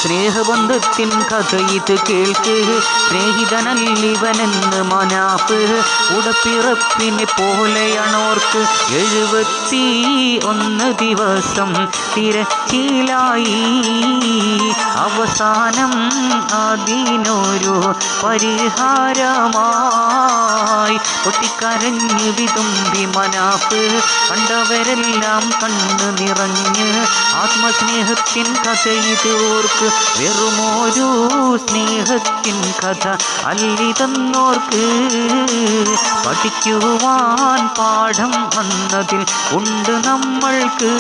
സ്നേഹബന്ധത്തിൻ കഥ ഇത് കേൾക്ക്. സ്നേഹിതനല്ലിവനെന്ന് മനാഫ്. ഉടപ്പിറപ്പിനെ പോലെയാണോർക്ക് 71 ദിവസം തിരച്ചിലായി. അവസാനം അതിനൊരു പരിഹാരമായി പൊട്ടിക്കരഞ്ഞു വിതുമ്പി മനാഫ്. കണ്ടവരെല്ലാം കണ്ണു നിറഞ്ഞ്. ആത്മസ്നേഹത്തിൻ കഥ ഇത് ഓർക്ക്. വെറുമൊരു സ്നേഹത്തിൻ കഥ അല്ലിതെന്നോർക്ക്. പഠിക്കുവാൻ പാഠം വന്നതിൽ ഉണ്ട് നമ്മൾക്ക്.